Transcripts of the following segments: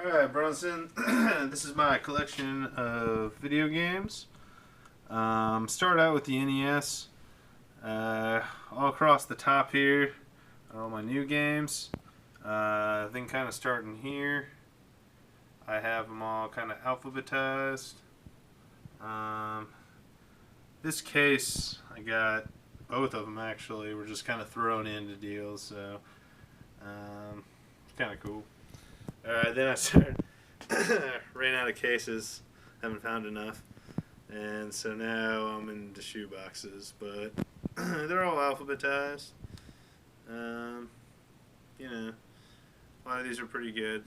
Alright, Bronson, this is my collection of video games. Start out with the NES. All across the top here are all my new games. Then kind of starting here, I have them all kind of alphabetized. This case, I got both of them actually. Were just kind of thrown into deals, so it's kind of cool. Then I started ran out of cases, haven't found enough, and so now I'm into shoe boxes, but they're all alphabetized. You know, a lot of these are pretty good.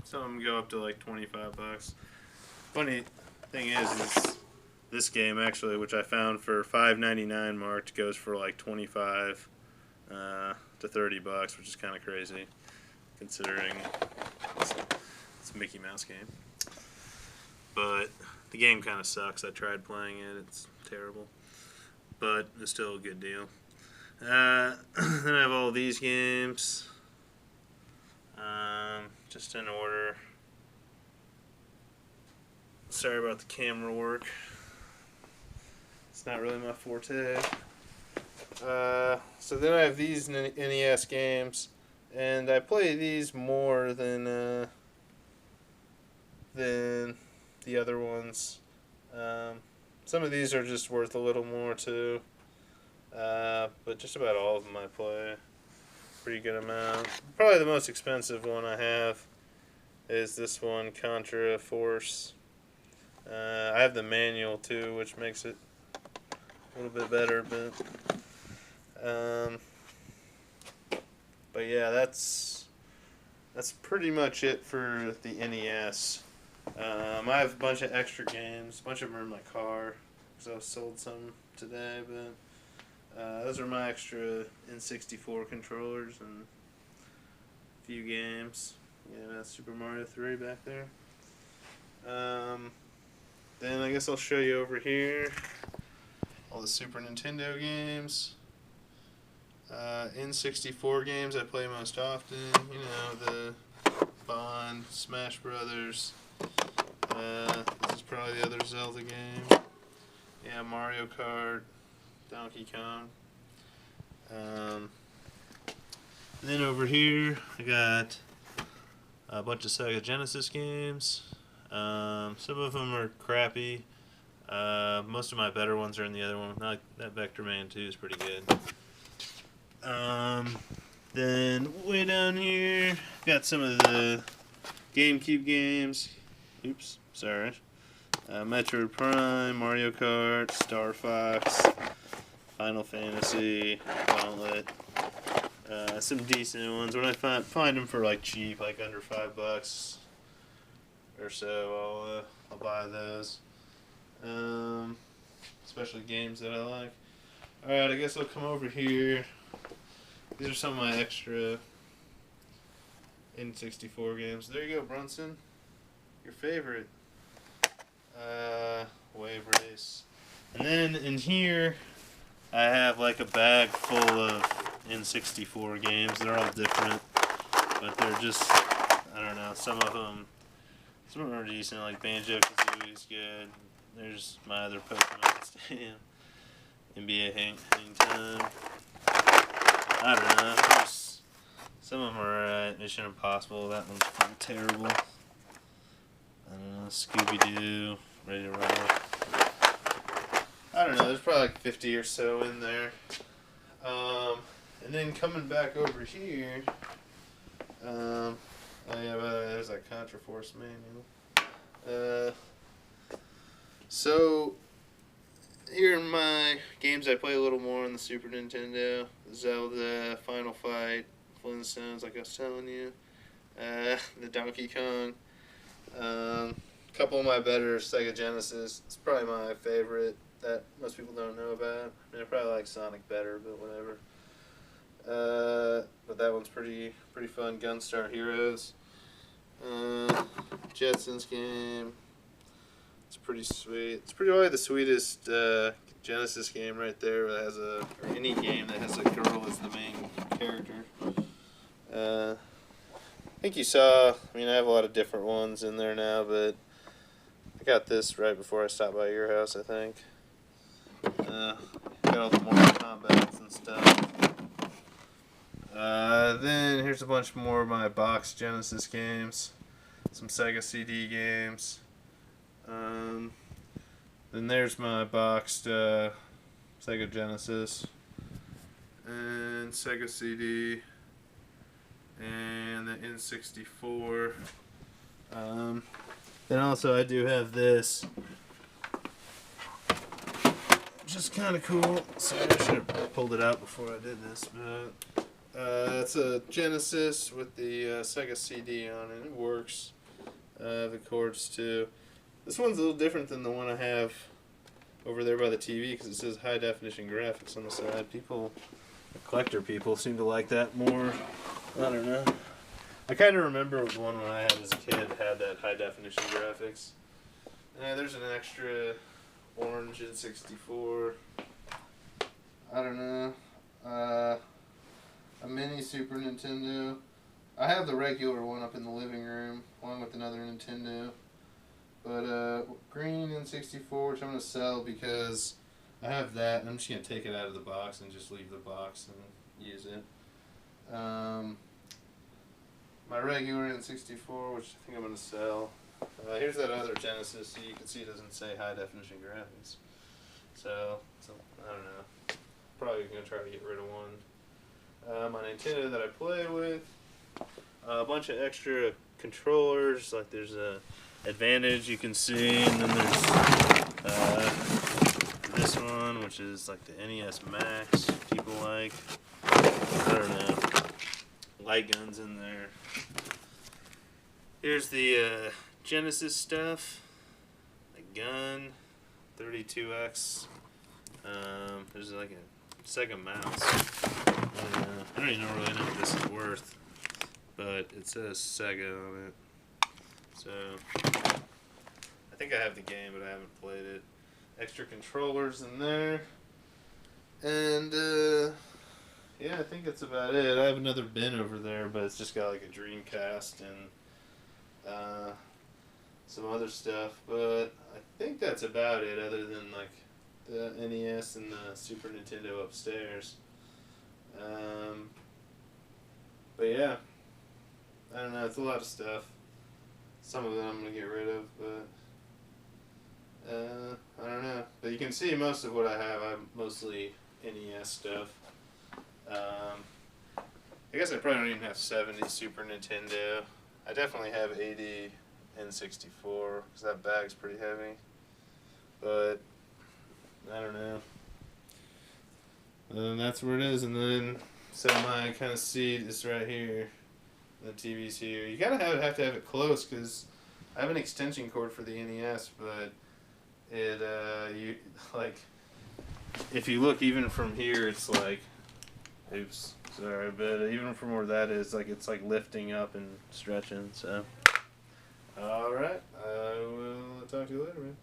Some of them go up to like $25. Funny thing is this game actually, which I found for $5.99 marked, goes for like 25 to $30, which is kind of crazy considering it's a Mickey Mouse game. But the game kind of sucks. I tried playing it. It's terrible. But it's still a good deal. Then I have all these games. Just in order. Sorry about the camera work. It's not really my forte. So then I have these NES games. And I play these more than the other ones. Some of these are just worth a little more too. But just about all of them I play. Pretty good amount. Probably the most expensive one I have is this one, Contra Force. I have the manual too, which makes it a little bit better, but yeah, that's pretty much it for the NES. I have a bunch of extra games. A bunch of them are in my car because I sold some today. But those are my extra N64 controllers and a few games. Yeah, that's Super Mario 3 back there. Then I guess I'll show you over here all the Super Nintendo games. N64 games I play most often, you know, the Bond, Smash Brothers, this is probably the other Zelda game, yeah, Mario Kart, Donkey Kong. And then over here I got a bunch of Sega Genesis games. Some of them are crappy. Most of my better ones are in the other one. Like that Vector Man 2 is pretty good. Then way down here, got some of the GameCube games. Oops, sorry. Metroid Prime, Mario Kart, Star Fox, Final Fantasy, Gauntlet. Some decent ones. When I find them for like cheap, like under $5 or so, I'll buy those. Especially games that I like. Alright, I guess I'll come over here. These are some of my extra N64 games. There you go, Brunson. Your favorite. Wave Race. And then in here, I have like a bag full of N64 games. They're all different, but they're just, I don't know, some of them are decent, like Banjo-Kazooie's good. There's my other Pokemon Stadium. NBA Hang Time. I don't know. Some of them are alright. Mission Impossible. That one's pretty terrible. I don't know. Scooby-Doo. Ready to Rock. I don't know. There's probably like 50 or so in there. And then coming back over here. Oh yeah, there's that Contra Force manual. So here in my games I play a little more on the Super Nintendo. Zelda, Final Fight, Flintstones, like I was telling you. The Donkey Kong. Couple of my better Sega Genesis. It's probably my favorite that most people don't know about. I mean, I probably like Sonic better, but whatever. But that one's pretty fun. Gunstar Heroes. Jetsons game. It's pretty sweet. It's probably the sweetest Genesis game right there that has or any game that has a girl as the main character. I think you saw, I mean, I have a lot of different ones in there now, but I got this right before I stopped by your house, I think. Got all the Mortal Kombat and stuff. Then here's a bunch more of my box Genesis games. Some Sega CD games. Then there's my boxed Sega Genesis. And Sega CD. And the N64. Then also I do have this, which is kind of cool. Sorry, I should have pulled it out before I did this, but it's a Genesis with the Sega CD on it. It works. The cords too. This one's a little different than the one I have over there by the TV because it says high definition graphics on the side. Collector people seem to like that more. I don't know. I kind of remember the one when I had as a kid had that high definition graphics. There's an extra orange N64. I don't know. A mini Super Nintendo. I have the regular one up in the living room, along with another Nintendo. But green N64, which I'm going to sell because I have that. I'm just going to take it out of the box and just leave the box and use it. My regular N64, which I think I'm going to sell. Here's that other Genesis, so you can see it doesn't say high definition graphics. So I don't know. Probably going to try to get rid of one. My Nintendo that I play with. A bunch of extra controllers, like there's a Advantage you can see, and then there's this one, which is like the NES Max people like. I don't know. Light guns in there. Here's the Genesis stuff. A gun, 32X. There's like a Sega mouse. I don't even really know what this is worth, but it says Sega on it. So, I think I have the game, but I haven't played it. Extra controllers in there. And, yeah, I think that's about it. I have another bin over there, but it's just got like a Dreamcast and some other stuff. But I think that's about it, other than like the NES and the Super Nintendo upstairs. But yeah, I don't know, it's a lot of stuff. Some of them I'm going to get rid of, but I don't know. But you can see most of what I have mostly NES stuff. I guess I probably don't even have 70 Super Nintendo. I definitely have 80 N64 because that bag's pretty heavy. But I don't know. And that's where it is. And then so my kind of seat is right here. The TV's here. You gotta have to have it close because I have an extension cord for the NES, but it you like if you look even from here, it's like, oops, sorry, but even from where that is, like it's like lifting up and stretching. So, all right, I will talk to you later, man.